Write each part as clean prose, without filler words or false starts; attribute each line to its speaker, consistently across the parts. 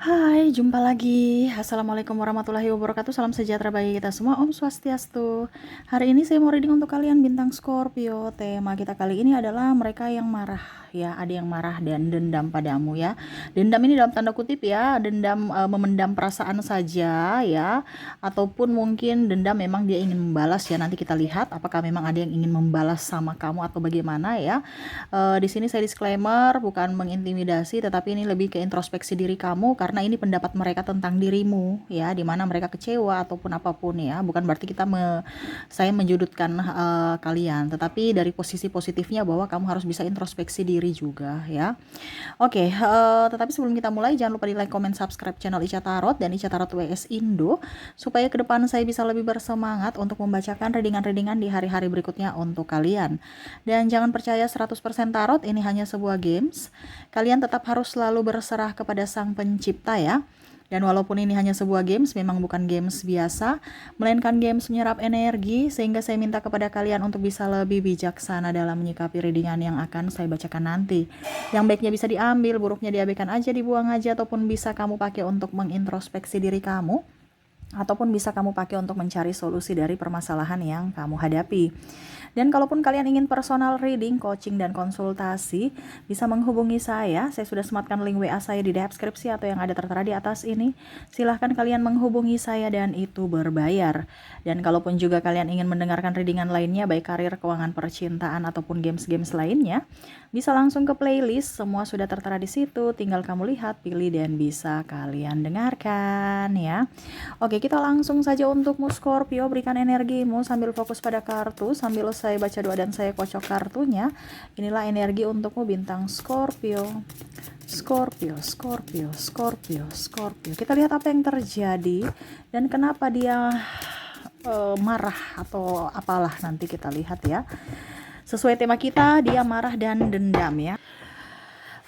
Speaker 1: Hai, jumpa lagi. Assalamualaikum warahmatullahi wabarakatuh. Salam sejahtera bagi kita semua. Om Swastiastu. Hari ini saya mau reading untuk kalian bintang Scorpio. Tema kita kali ini adalah mereka yang marah. Ya, ada yang marah dan dendam padamu ya. Dendam ini dalam tanda kutip ya, dendam memendam perasaan saja ya, ataupun mungkin dendam memang dia ingin membalas ya. Nanti kita lihat apakah memang ada yang ingin membalas sama kamu atau bagaimana ya. Di sini saya disclaimer bukan mengintimidasi, tetapi ini lebih ke introspeksi diri kamu karena ini pendapat mereka tentang dirimu ya, di mana mereka kecewa ataupun apapun ya. Bukan berarti saya menjudutkan kalian, tetapi dari posisi positifnya bahwa kamu harus bisa introspeksi diri juga ya. Oke, tetapi sebelum kita mulai jangan lupa di like, comment, subscribe channel Ica Tarot dan Ica Tarot WS Indo supaya ke depan saya bisa lebih bersemangat untuk membacakan readingan-readingan di hari-hari berikutnya untuk kalian. Dan jangan percaya 100% tarot ini hanya sebuah games. Kalian tetap harus selalu berserah kepada Sang Pencipta ya. Dan walaupun ini hanya sebuah games, memang bukan games biasa, melainkan games menyerap energi, sehingga saya minta kepada kalian untuk bisa lebih bijaksana dalam menyikapi readingan yang akan saya bacakan nanti. Yang baiknya bisa diambil, buruknya diabaikan aja, dibuang aja, ataupun bisa kamu pakai untuk mengintrospeksi diri kamu, ataupun bisa kamu pakai untuk mencari solusi dari permasalahan yang kamu hadapi. Dan kalaupun kalian ingin personal reading, coaching, dan konsultasi, bisa menghubungi saya. Saya sudah sematkan link WA saya di deskripsi atau yang ada tertera di atas ini. Silahkan kalian menghubungi saya dan itu berbayar. Dan kalaupun juga kalian ingin mendengarkan readingan lainnya, baik karir, keuangan, percintaan, ataupun games-games lainnya, bisa langsung ke playlist. Semua sudah tertera di situ. Tinggal kamu lihat, pilih, dan bisa kalian dengarkan ya. Oke, kita langsung saja untukmu Scorpio, berikan energimu sambil fokus pada kartu, sambil saya baca doa dan saya kocok kartunya. Inilah energi untukmu bintang Scorpio. Scorpio, Scorpio, Scorpio, Scorpio. Kita lihat apa yang terjadi dan kenapa dia marah atau apalah, nanti kita lihat ya. Sesuai tema kita, dia marah dan dendam ya.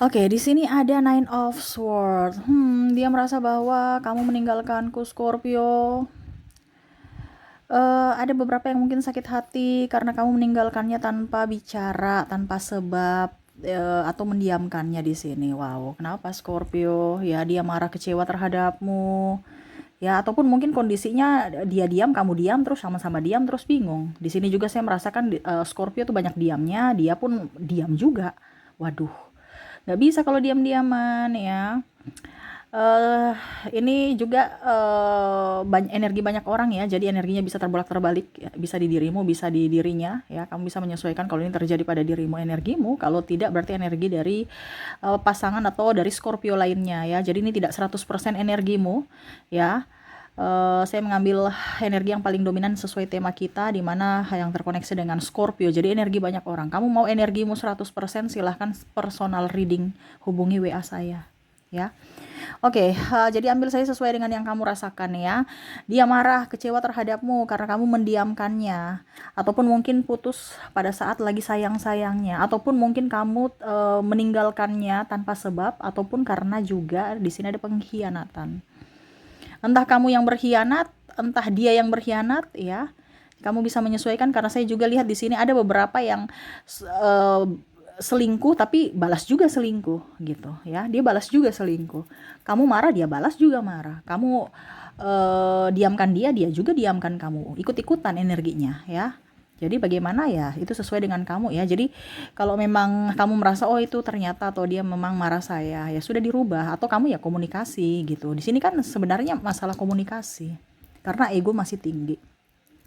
Speaker 1: Oke, di sini ada Nine of Swords. Dia merasa bahwa kamu meninggalkanku Scorpio. Ada beberapa yang mungkin sakit hati karena kamu meninggalkannya tanpa bicara, tanpa sebab, atau mendiamkannya di sini. Wow, kenapa Scorpio? Ya, dia marah, kecewa terhadapmu. Ya, ataupun mungkin kondisinya dia diam, kamu diam, terus sama-sama diam, terus bingung. Di sini juga saya merasakan Scorpio tuh banyak diamnya, dia pun diam juga. Waduh, nggak bisa kalau diam-diaman ya. Uh, ini juga energi banyak orang ya, jadi energinya bisa terbolak-terbalik ya. Bisa di dirimu, bisa di dirinya ya. Kamu bisa menyesuaikan kalau ini terjadi pada dirimu energimu, kalau tidak berarti energi dari pasangan atau dari Scorpio lainnya ya. Jadi ini tidak 100% energimu ya. Saya mengambil energi yang paling dominan sesuai tema kita, di mana yang terkoneksi dengan Scorpio. Jadi energi banyak orang. Kamu mau energimu 100%, silahkan personal reading, hubungi WA saya ya. Oke, jadi ambil saya sesuai dengan yang kamu rasakan ya. Dia marah, kecewa terhadapmu karena kamu mendiamkannya, ataupun mungkin putus pada saat lagi sayang-sayangnya, ataupun mungkin kamu meninggalkannya tanpa sebab, ataupun karena juga di sini ada pengkhianatan. Entah kamu yang berkhianat, entah dia yang berkhianat ya. Kamu bisa menyesuaikan karena saya juga lihat di sini ada beberapa yang selingkuh tapi balas juga selingkuh gitu ya. Dia balas juga selingkuh. Kamu marah, dia balas juga marah. Kamu diamkan dia, dia juga diamkan kamu. Ikut-ikutan energinya ya. Jadi bagaimana ya, itu sesuai dengan kamu ya. Jadi kalau memang kamu merasa oh itu ternyata atau dia memang marah saya, ya sudah dirubah, atau kamu ya komunikasi gitu. Di sini kan sebenarnya masalah komunikasi karena ego masih tinggi.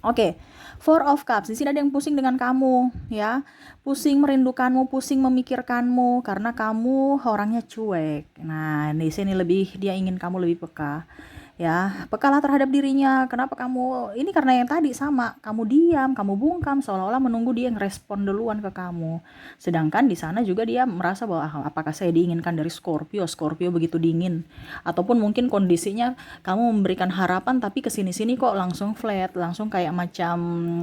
Speaker 1: Oke, Four of Cups. Di sini ada yang pusing dengan kamu, ya. Pusing merindukanmu, pusing memikirkanmu karena kamu orangnya cuek. Nah, di sini dia ingin kamu lebih peka. Ya, pekalah terhadap dirinya. Kenapa kamu ini, karena yang tadi sama, kamu diam, kamu bungkam seolah-olah menunggu dia yang respon duluan ke kamu. Sedangkan di sana juga dia merasa bahwa apakah saya diinginkan dari Scorpio? Scorpio begitu dingin. Ataupun mungkin kondisinya kamu memberikan harapan tapi kesini-sini kok langsung flat, langsung kayak macam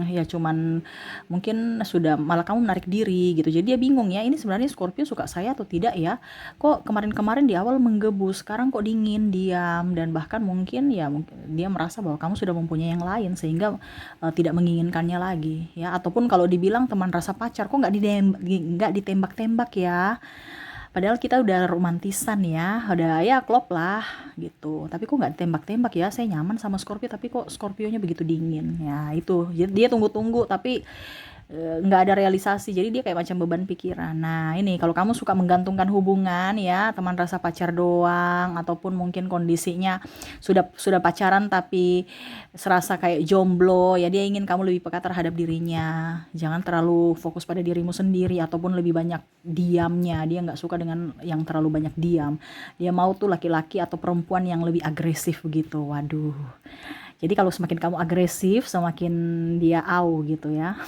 Speaker 1: ya cuman mungkin sudah malah kamu menarik diri gitu. Jadi dia bingung ya, ini sebenarnya Scorpio suka saya atau tidak ya? Kok kemarin-kemarin di awal menggebu, sekarang kok dingin, diam, dan bahkan mungkin dia merasa bahwa kamu sudah mempunyai yang lain sehingga tidak menginginkannya lagi ya. Ataupun kalau dibilang teman rasa pacar, kok nggak ditembak-tembak ya. Padahal kita udah romantisan ya, udah ya klop lah gitu. Tapi kok nggak tembak-tembak ya? Saya nyaman sama Scorpio, tapi kok Scorpionya begitu dingin. Ya itu, dia tunggu-tunggu tapi nggak ada realisasi, jadi dia kayak macam beban pikiran. Nah ini kalau kamu suka menggantungkan hubungan ya, teman rasa pacar doang, ataupun mungkin kondisinya sudah pacaran tapi serasa kayak jomblo ya, dia ingin kamu lebih peka terhadap dirinya, jangan terlalu fokus pada dirimu sendiri ataupun lebih banyak diamnya. Dia nggak suka dengan yang terlalu banyak diam, dia mau tuh laki-laki atau perempuan yang lebih agresif begitu. Waduh, jadi kalau semakin kamu agresif semakin dia au gitu ya.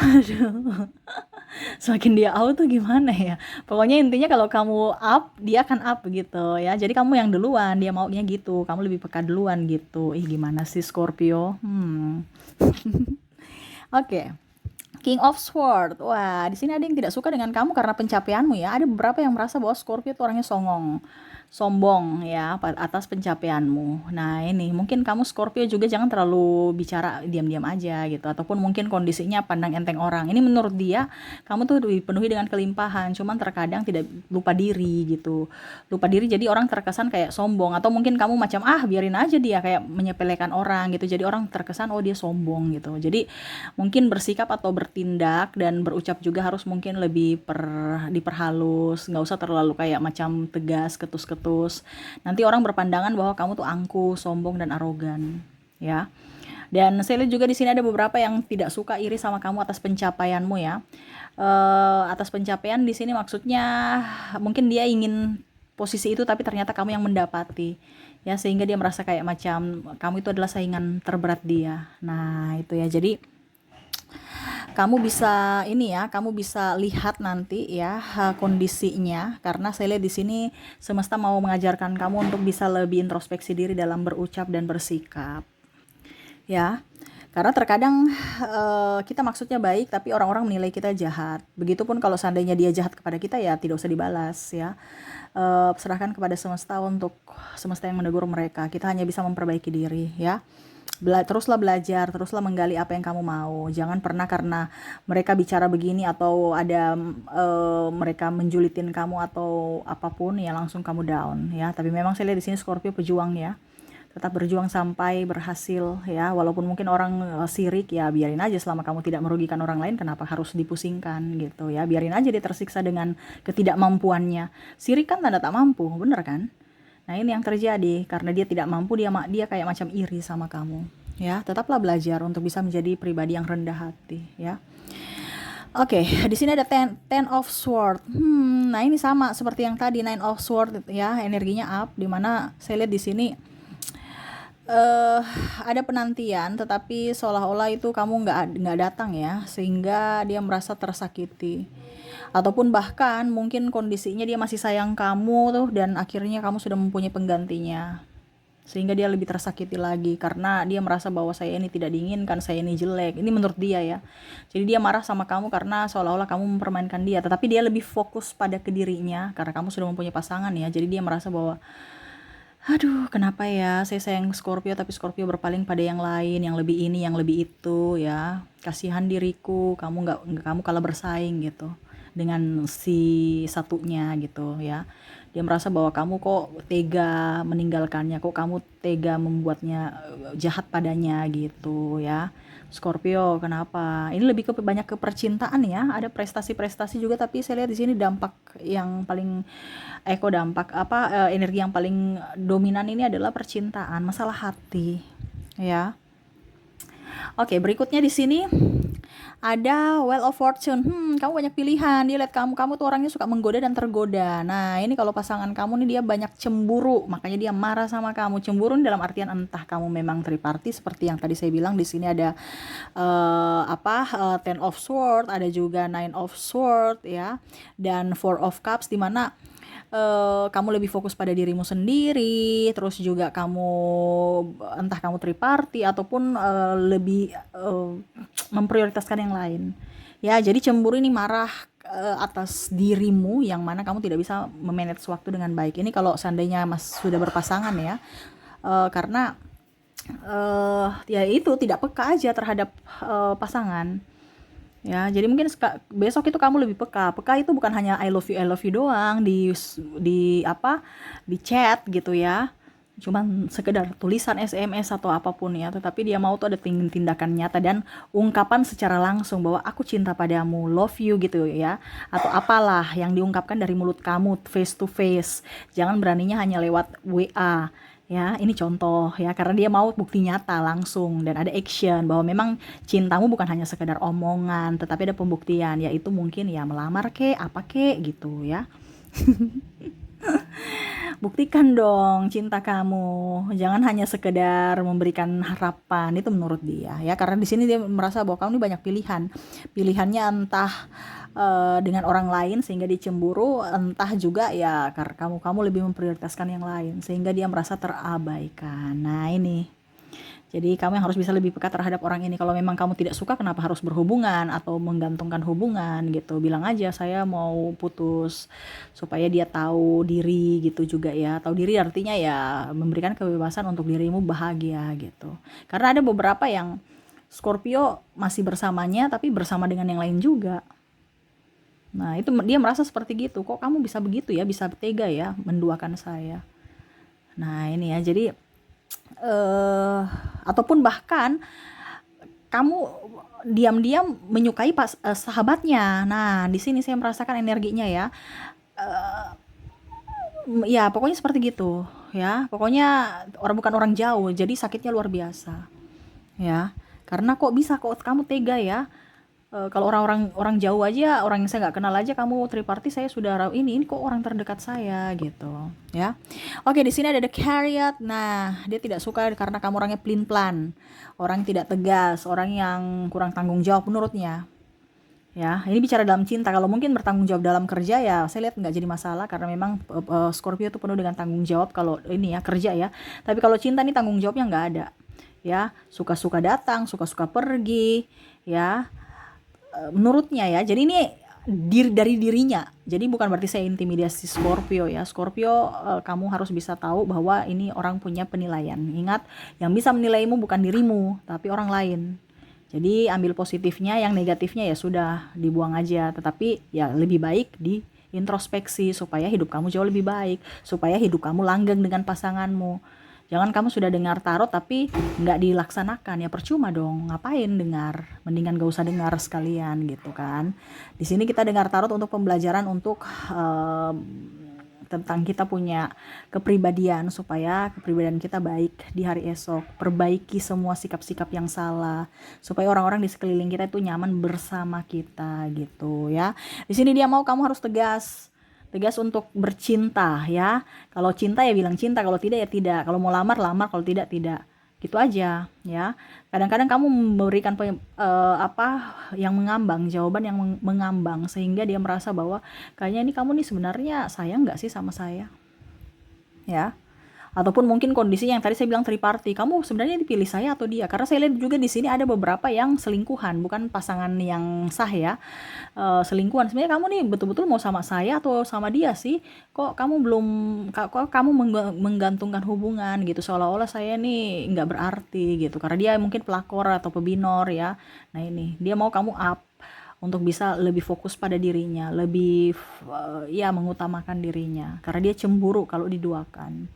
Speaker 1: Aduh, semakin dia out tuh gimana ya? Pokoknya intinya kalau kamu up, dia akan up gitu ya. Jadi kamu yang duluan, dia maunya gitu. Kamu lebih peka duluan gitu. Ih, gimana sih Scorpio? Oke. King of Sword. Wah, di sini ada yang tidak suka dengan kamu karena pencapaianmu ya. Ada beberapa yang merasa bahwa Scorpio itu orangnya songong, sombong ya atas pencapaianmu. Nah, ini mungkin kamu Scorpio juga jangan terlalu bicara diam-diam aja gitu, ataupun mungkin kondisinya pandang enteng orang. Ini menurut dia kamu tuh dipenuhi dengan kelimpahan, cuman terkadang tidak lupa diri gitu. Lupa diri jadi orang terkesan kayak sombong, atau mungkin kamu macam biarin aja dia kayak menyepelekan orang gitu. Jadi orang terkesan oh dia sombong gitu. Jadi mungkin bersikap atau bertindak dan berucap juga harus mungkin lebih diperhalus, nggak usah terlalu kayak macam tegas, ketus-ketus. Nanti orang berpandangan bahwa kamu tuh angkuh, sombong dan arogan, ya. Dan saya lihat juga di sini ada beberapa yang tidak suka iri sama kamu atas pencapaianmu ya. Atas pencapaian di sini maksudnya mungkin dia ingin posisi itu tapi ternyata kamu yang mendapati ya, sehingga dia merasa kayak macam kamu itu adalah saingan terberat dia. Nah, itu ya. Jadi kamu bisa ini ya, kamu bisa lihat nanti ya kondisinya, karena saya lihat di sini semesta mau mengajarkan kamu untuk bisa lebih introspeksi diri dalam berucap dan bersikap ya. Karena terkadang kita maksudnya baik tapi orang-orang menilai kita jahat. Begitupun kalau seandainya dia jahat kepada kita ya tidak usah dibalas ya. Serahkan kepada semesta untuk semesta yang menegur mereka. Kita hanya bisa memperbaiki diri ya. Teruslah belajar, teruslah menggali apa yang kamu mau. Jangan pernah karena mereka bicara begini atau ada mereka menjulitin kamu atau apapun ya langsung kamu down ya. Tapi memang saya lihat di sini Scorpio pejuang ya. Tetap berjuang sampai berhasil ya. Walaupun mungkin orang sirik ya, biarin aja selama kamu tidak merugikan orang lain, kenapa harus dipusingkan gitu ya. Biarin aja dia tersiksa dengan ketidakmampuannya. Sirik kan tanda tak mampu, bener kan? Nah, ini yang terjadi karena dia tidak mampu, dia kayak macam iri sama kamu. Ya, tetaplah belajar untuk bisa menjadi pribadi yang rendah hati, ya. Oke, di sini ada ten of sword. Nah ini sama seperti yang tadi nine of sword ya, energinya up. Dimana saya lihat di sini ada penantian, tetapi seolah-olah itu kamu nggak datang ya, sehingga dia merasa tersakiti. Ataupun bahkan mungkin kondisinya dia masih sayang kamu tuh, dan akhirnya kamu sudah mempunyai penggantinya, sehingga dia lebih tersakiti lagi karena dia merasa bahwa saya ini tidak diinginkan, saya ini jelek. Ini menurut dia ya. Jadi dia marah sama kamu karena seolah-olah kamu mempermainkan dia, tetapi dia lebih fokus pada kedirinya karena kamu sudah mempunyai pasangan ya. Jadi dia merasa bahwa aduh, kenapa ya saya sayang Scorpio tapi Scorpio berpaling pada yang lain, yang lebih ini, yang lebih itu ya. Kasihan diriku, kamu kalah bersaing gitu dengan si satunya gitu ya. Dia merasa bahwa kamu kok tega meninggalkannya, kok kamu tega membuatnya jahat padanya gitu ya. Scorpio, kenapa? Ini lebih banyak ke percintaan ya. Ada prestasi-prestasi juga, tapi saya lihat di sini dampak yang paling dampak energi yang paling dominan ini adalah percintaan, masalah hati ya. Oke, berikutnya di sini ada Wheel of Fortune. Kamu banyak pilihan. Dia lihat kamu tuh orangnya suka menggoda dan tergoda. Nah, ini kalau pasangan kamu nih dia banyak cemburu, makanya dia marah sama kamu. Cemburu dalam artian entah kamu memang triparty seperti yang tadi saya bilang. Di sini ada Ten of Swords, ada juga Nine of Swords ya, dan Four of Cups, di mana kamu lebih fokus pada dirimu sendiri, terus juga kamu entah kamu triparty ataupun lebih memprioritaskan yang lain ya. Jadi cemburu ini marah atas dirimu yang mana kamu tidak bisa memanage waktu dengan baik. Ini kalau seandainya Mas sudah berpasangan ya, karena ya itu tidak peka aja terhadap pasangan Ya, jadi mungkin besok itu kamu lebih peka. Peka itu bukan hanya I love you doang di apa, di chat gitu ya. Cuman sekedar tulisan SMS atau apapun ya, tetapi dia mau tuh ada tindakan nyata dan ungkapan secara langsung bahwa aku cinta padamu, love you gitu ya. Atau apalah yang diungkapkan dari mulut kamu face to face. Jangan beraninya hanya lewat WA. Ya, ini contoh ya, karena dia mau bukti nyata langsung dan ada action bahwa memang cintamu bukan hanya sekedar omongan, tetapi ada pembuktian, yaitu mungkin ya melamar ke, apa ke gitu ya. Buktikan dong cinta kamu. Jangan hanya sekedar memberikan harapan, itu menurut dia ya. Karena di sini dia merasa bahwa kamu ini banyak pilihan. Pilihannya entah dengan orang lain sehingga dia cemburu, entah juga ya karena kamu lebih memprioritaskan yang lain sehingga dia merasa terabaikan. Nah, ini jadi kamu yang harus bisa lebih peka terhadap orang ini. Kalau memang kamu tidak suka, kenapa harus berhubungan atau menggantungkan hubungan gitu. Bilang aja saya mau putus supaya dia tahu diri gitu juga ya. Tahu diri artinya ya memberikan kebebasan untuk dirimu bahagia gitu. Karena ada beberapa yang Scorpio masih bersamanya tapi bersama dengan yang lain juga. Nah, itu dia merasa seperti gitu. Kok kamu bisa begitu ya, bisa tega ya menduakan saya. Nah, ini ya. Jadi ataupun bahkan kamu diam-diam menyukai sahabatnya. Nah, di sini saya merasakan energinya ya. Ya, pokoknya seperti gitu ya. Pokoknya bukan orang jauh, jadi sakitnya luar biasa. Ya. Karena kok bisa kok kamu tega ya? Kalau orang jauh aja, orang yang saya nggak kenal aja kamu triparty saya sudah ini kok orang terdekat saya gitu ya. Oke, di sini ada the Chariot. Nah, dia tidak suka karena kamu orangnya pelin plan, orang tidak tegas, orang yang kurang tanggung jawab menurutnya ya. Ini bicara dalam cinta. Kalau mungkin bertanggung jawab dalam kerja ya saya lihat nggak jadi masalah karena memang Scorpio itu penuh dengan tanggung jawab kalau ini ya kerja ya. Tapi kalau cinta nih tanggung jawabnya nggak ada ya, suka-suka datang, suka-suka pergi ya, menurutnya ya. Jadi ini dari dirinya. Jadi bukan berarti saya intimidasi Scorpio ya. Scorpio, kamu harus bisa tahu bahwa ini orang punya penilaian. Ingat, yang bisa menilaimu bukan dirimu, tapi orang lain. Jadi ambil positifnya, yang negatifnya ya sudah dibuang aja. Tetapi ya lebih baik di introspeksi supaya hidup kamu jauh lebih baik, supaya hidup kamu langgeng dengan pasanganmu. Jangan kamu sudah dengar tarot tapi nggak dilaksanakan, ya percuma dong. Ngapain dengar? Mendingan gak usah dengar sekalian gitu kan. Di sini kita dengar tarot untuk pembelajaran untuk tentang kita punya kepribadian supaya kepribadian kita baik di hari esok. Perbaiki semua sikap-sikap yang salah supaya orang-orang di sekeliling kita itu nyaman bersama kita gitu ya. Di sini dia mau kamu harus tegas untuk bercinta ya. Kalau cinta ya bilang cinta, kalau tidak ya tidak. Kalau mau lamar lamar, kalau tidak tidak. Gitu aja ya. Kadang-kadang kamu memberikan apa yang mengambang, jawaban yang mengambang sehingga dia merasa bahwa kayaknya ini kamu nih sebenarnya sayang nggak sih sama saya ya. Ataupun mungkin kondisinya yang tadi saya bilang triparty, kamu sebenarnya dipilih saya atau dia, karena saya lihat juga di sini ada beberapa yang selingkuhan, bukan pasangan yang sah ya. Selingkuhan, sebenarnya kamu nih betul-betul mau sama saya atau sama dia sih, kok kamu belum, kok kamu menggantungkan hubungan gitu seolah-olah saya nih nggak berarti gitu, karena dia mungkin pelakor atau pebinor ya. Nah, ini dia mau kamu up untuk bisa lebih fokus pada dirinya, lebih ya mengutamakan dirinya, karena dia cemburu kalau diduakan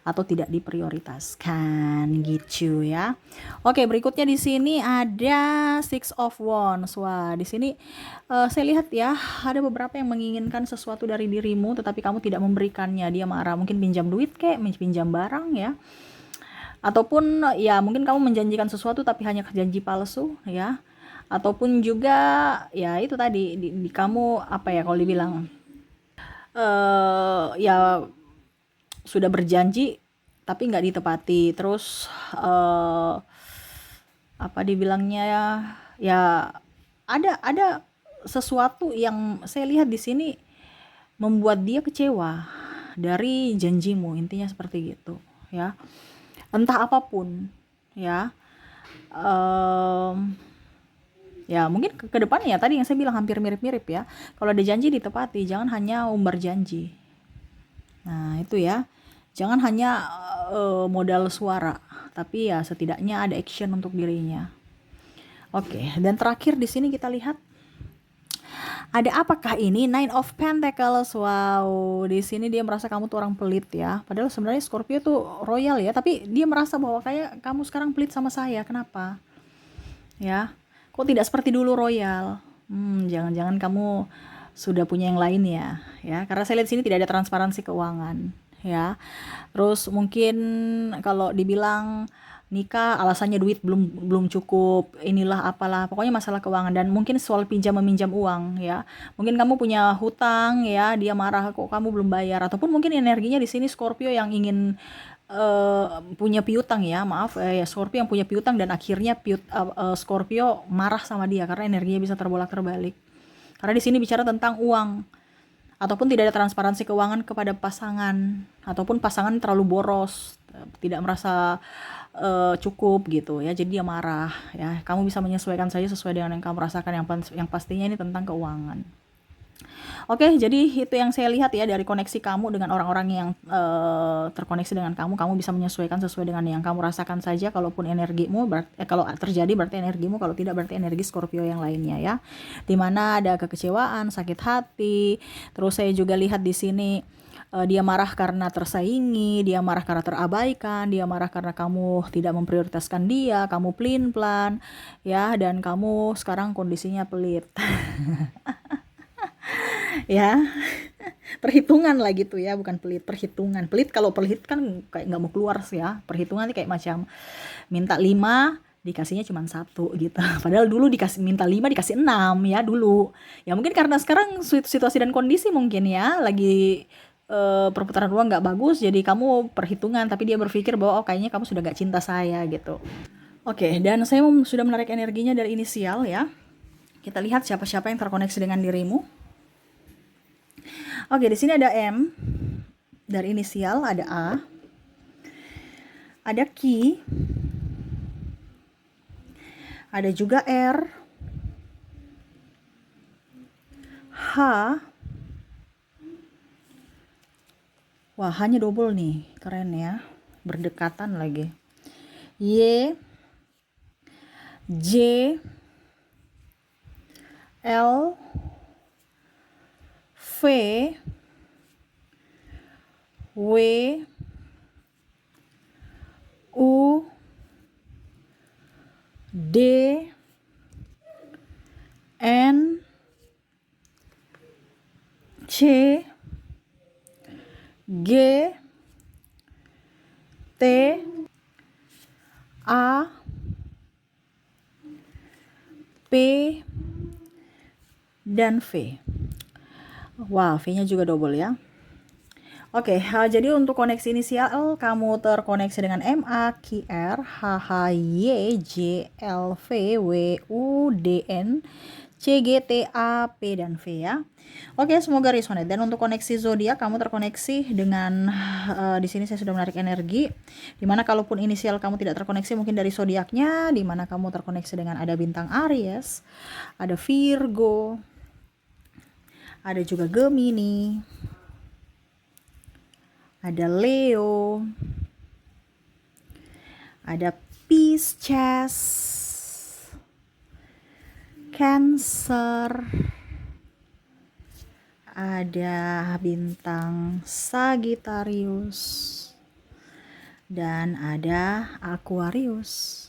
Speaker 1: atau tidak diprioritaskan gitu ya. Oke, berikutnya di sini ada Six of Wands. Wah, di sini saya lihat ya ada beberapa yang menginginkan sesuatu dari dirimu tetapi kamu tidak memberikannya. Dia marah, mungkin pinjam duit kek, pinjam barang ya. Ataupun ya mungkin kamu menjanjikan sesuatu tapi hanya janji palsu ya. Ataupun juga ya itu tadi di kamu apa ya kalau dibilang ya sudah berjanji tapi nggak ditepati. Terus apa dibilangnya ya, ya ada sesuatu yang saya lihat di sini membuat dia kecewa dari janjimu, intinya seperti gitu ya. Entah apapun ya. Ya mungkin ke depannya tadi yang saya bilang hampir mirip-mirip ya. Kalau ada janji ditepati, jangan hanya umbar janji. Nah, itu ya. Jangan hanya modal suara, tapi ya setidaknya ada action untuk dirinya. Oke, dan terakhir di sini kita lihat Ada apakah ini? Nine of Pentacles. Wow, di sini dia merasa kamu tuh orang pelit ya. Padahal sebenarnya Scorpio tuh royal ya, tapi dia merasa bahwa kayak kamu sekarang pelit sama saya. Kenapa? Ya, kok tidak seperti dulu royal? Jangan-jangan kamu sudah punya yang lain ya, karena saya lihat sini tidak ada transparansi keuangan, ya. Terus mungkin kalau dibilang nikah alasannya duit belum belum cukup, inilah apalah, pokoknya masalah keuangan dan mungkin soal pinjam meminjam uang ya. Mungkin kamu punya hutang ya, dia marah kok kamu belum bayar ataupun mungkin energinya di sini Scorpio yang ingin punya piutang ya, maaf ya Scorpio yang punya piutang dan akhirnya Scorpio marah sama dia karena energinya bisa terbolak-terbalik. Karena di sini bicara tentang uang ataupun tidak ada transparansi keuangan kepada pasangan ataupun pasangan terlalu boros, tidak merasa cukup gitu ya. Jadi dia marah ya. Kamu bisa menyesuaikan saja sesuai dengan yang kamu rasakan, yang pastinya ini tentang keuangan. Oke, jadi itu yang saya lihat ya dari koneksi kamu dengan orang-orang yang terkoneksi dengan kamu. Kamu bisa menyesuaikan sesuai dengan yang kamu rasakan saja. Kalaupun energimu, kalau terjadi berarti energimu, kalau tidak berarti energi Scorpio yang lainnya ya. Dimana ada kekecewaan, sakit hati. Terus saya juga lihat di sini dia marah karena tersaingi, dia marah karena terabaikan, dia marah karena kamu tidak memprioritaskan dia, kamu pelin-pelan ya, dan kamu sekarang kondisinya pelit. Ya, perhitungan lah gitu ya, bukan pelit, perhitungan. Pelit, kalau pelit kan kayak nggak mau keluar sih ya. Perhitungan ini kayak macam minta 5 dikasihnya cuma 1 gitu. Padahal dulu minta 5 dikasih 6 ya dulu. Ya mungkin karena sekarang situasi dan kondisi mungkin ya lagi perputaran uang nggak bagus, jadi kamu perhitungan, tapi dia berpikir bahwa oh kayaknya kamu sudah gak cinta saya gitu. Oke, dan saya sudah menarik energinya dari inisial ya. Kita lihat siapa-siapa yang terkoneksi dengan dirimu. Oke, di sini ada M dari inisial, ada A, ada Q, ada juga R, H. Wah, hanya double nih, keren ya, berdekatan lagi. Y, J, L, V, W, U, D, N, C, G, T, A, P, dan V. Wah, V-nya juga double ya. Oke, jadi untuk koneksi inisial kamu terkoneksi dengan M, A, Q, R, H, H, Y, J, L, V, W, U, D, N, C, G, T, A, P, dan V ya. Oke, semoga resonate. Dan untuk koneksi zodiak kamu terkoneksi dengan di sini saya sudah menarik energi. Dimana kalaupun inisial kamu tidak terkoneksi mungkin dari zodiaknya, dimana kamu terkoneksi dengan ada bintang Aries, ada Virgo, ada juga Gemini, ada Leo, ada Pisces, Cancer, ada bintang Sagittarius, dan ada Aquarius.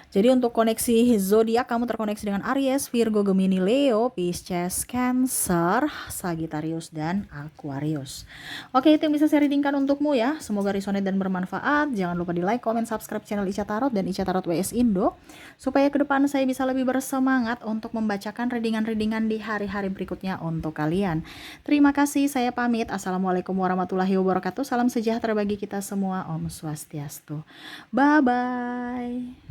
Speaker 1: Jadi untuk koneksi zodiak kamu terkoneksi dengan Aries, Virgo, Gemini, Leo, Pisces, Cancer, Sagittarius, dan Aquarius. Oke, itu yang bisa saya readingkan untukmu ya. Semoga resonate dan bermanfaat. Jangan lupa di like, comment, subscribe channel Ica Tarot dan Ica Tarot WS Indo supaya ke depan saya bisa lebih bersemangat untuk membacakan readingan-readingan di hari-hari berikutnya untuk kalian. Terima kasih, saya pamit. Assalamualaikum warahmatullahi wabarakatuh. Salam sejahtera bagi kita semua. Om Swastiastu. Bye bye.